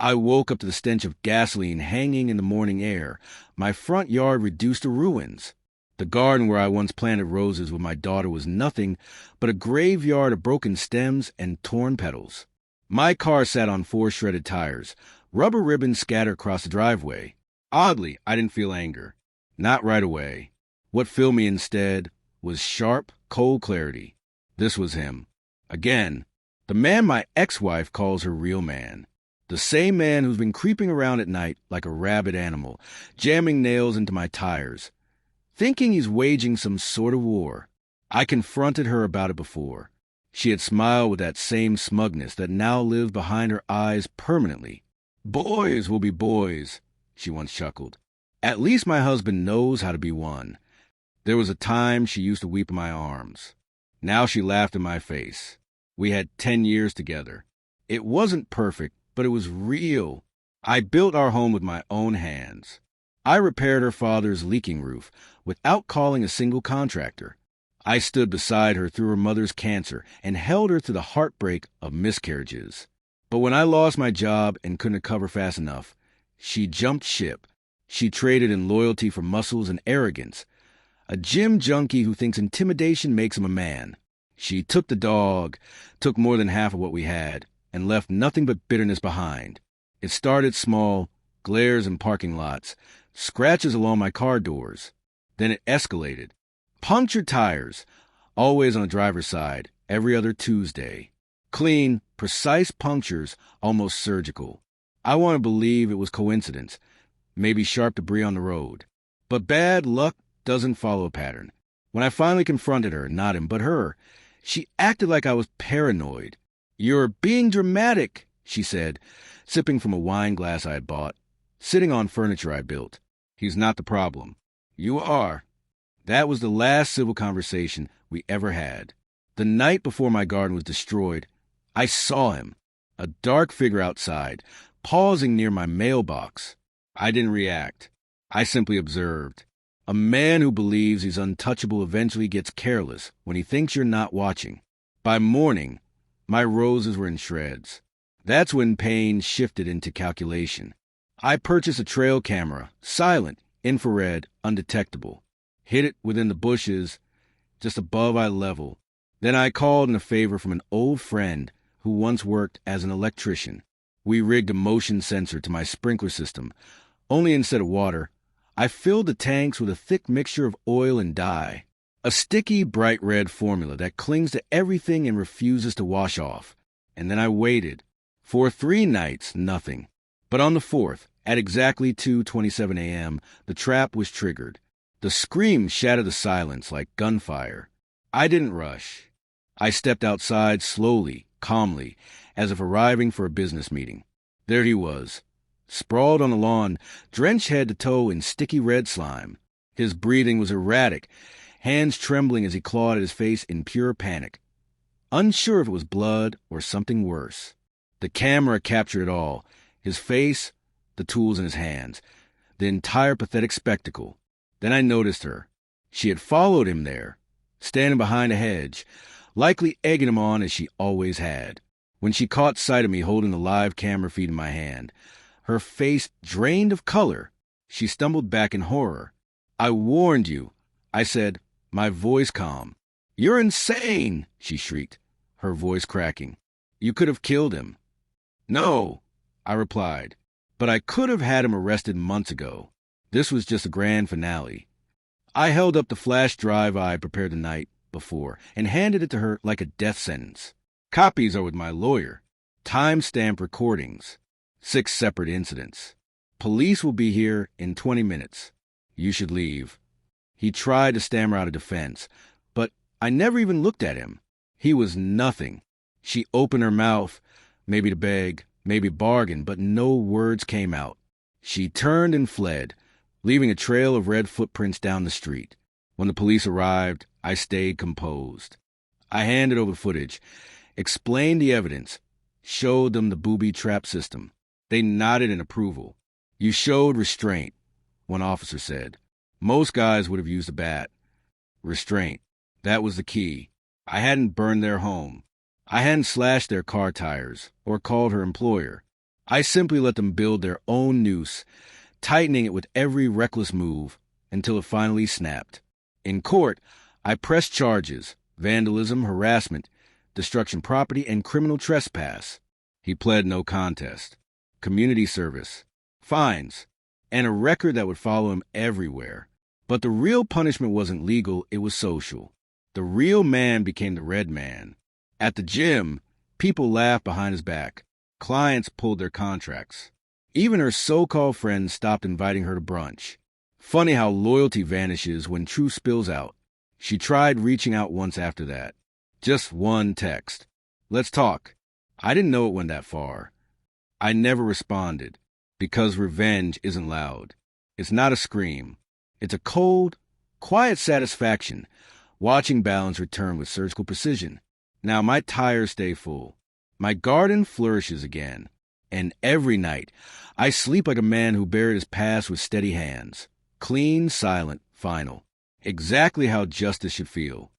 I woke up to the stench of gasoline hanging in the morning air. My front yard reduced to ruins. The garden where I once planted roses with my daughter was nothing but a graveyard of broken stems and torn petals. My car sat on 4 shredded tires, rubber ribbons scattered across the driveway. Oddly, I didn't feel anger. Not right away. What filled me instead was sharp, cold clarity. This was him. Again, the man my ex-wife calls her real man. The same man who's been creeping around at night like a rabid animal, jamming nails into my tires, thinking he's waging some sort of war. I confronted her about it before. She had smiled with that same smugness that now lived behind her eyes permanently. "Boys will be boys," she once chuckled. "At least my husband knows how to be one." There was a time she used to weep in my arms. Now she laughed in my face. We had 10 years together. It wasn't perfect, but it was real. I built our home with my own hands. I repaired her father's leaking roof without calling a single contractor. I stood beside her through her mother's cancer and held her through the heartbreak of miscarriages. But when I lost my job and couldn't recover fast enough, she jumped ship. She traded in loyalty for muscles and arrogance. A gym junkie who thinks intimidation makes him a man. She took the dog, took more than half of what we had, and left nothing but bitterness behind. It started small, glares in parking lots, scratches along my car doors. Then it escalated. Punctured tires, always on the driver's side, every other Tuesday. Clean, precise punctures, almost surgical. I want to believe it was coincidence, maybe sharp debris on the road. But bad luck doesn't follow a pattern. When I finally confronted her, not him, but her, she acted like I was paranoid. "You're being dramatic," she said, sipping from a wine glass I had bought, sitting on furniture I built. "He's not the problem. You are." That was the last civil conversation we ever had. The night before my garden was destroyed, I saw him, a dark figure outside, pausing near my mailbox. I didn't react. I simply observed. A man who believes he's untouchable eventually gets careless when he thinks you're not watching. By morning, my roses were in shreds. That's when pain shifted into calculation. I purchased a trail camera, silent, infrared, undetectable. Hid it within the bushes, just above eye level. Then I called in a favor from an old friend who once worked as an electrician. We rigged a motion sensor to my sprinkler system, only instead of water, I filled the tanks with a thick mixture of oil and dye. A sticky, bright red formula that clings to everything and refuses to wash off. And then I waited. For 3 nights, nothing. But on the 4th, at exactly 2:27 a.m., the trap was triggered. The scream shattered the silence like gunfire. I didn't rush. I stepped outside slowly, calmly, as if arriving for a business meeting. There he was, sprawled on the lawn, drenched head to toe in sticky red slime. His breathing was erratic, hands trembling as he clawed at his face in pure panic. Unsure if it was blood or something worse. The camera captured it all, his face, the tools in his hands, the entire pathetic spectacle. Then I noticed her. She had followed him there, standing behind a hedge, likely egging him on as she always had. When she caught sight of me holding the live camera feed in my hand, her face drained of color, she stumbled back in horror. "I warned you," I said, my voice calm. "You're insane," she shrieked, her voice cracking. "You could have killed him." "No," I replied, "but I could have had him arrested months ago. This was just a grand finale." I held up the flash drive I had prepared the night before and handed it to her like a death sentence. "Copies are with my lawyer. Time-stamped recordings. 6 separate incidents. Police will be here in 20 minutes. You should leave." He tried to stammer out a defense, but I never even looked at him. He was nothing. She opened her mouth, maybe to beg, maybe bargain, but no words came out. She turned and fled, leaving a trail of red footprints down the street. When the police arrived, I stayed composed. I handed over footage, explained the evidence, showed them the booby trap system. They nodded in approval. "You showed restraint," one officer said. "Most guys would have used a bat." Restraint. That was the key. I hadn't burned their home. I hadn't slashed their car tires or called her employer. I simply let them build their own noose, tightening it with every reckless move until it finally snapped. In court, I pressed charges: vandalism, harassment, destruction of property, and criminal trespass. He pled no contest. Community service, fines, and a record that would follow him everywhere. But the real punishment wasn't legal, it was social. The real man became the red man. At the gym, people laughed behind his back. Clients pulled their contracts. Even her so-called friends stopped inviting her to brunch. Funny how loyalty vanishes when truth spills out. She tried reaching out once after that. Just one text. "Let's talk." I didn't know it went that far. I never responded, because revenge isn't loud. It's not a scream. It's a cold, quiet satisfaction, watching balance return with surgical precision. Now my tires stay full. My garden flourishes again. And every night, I sleep like a man who buried his past with steady hands. Clean, silent, final. Exactly how justice should feel.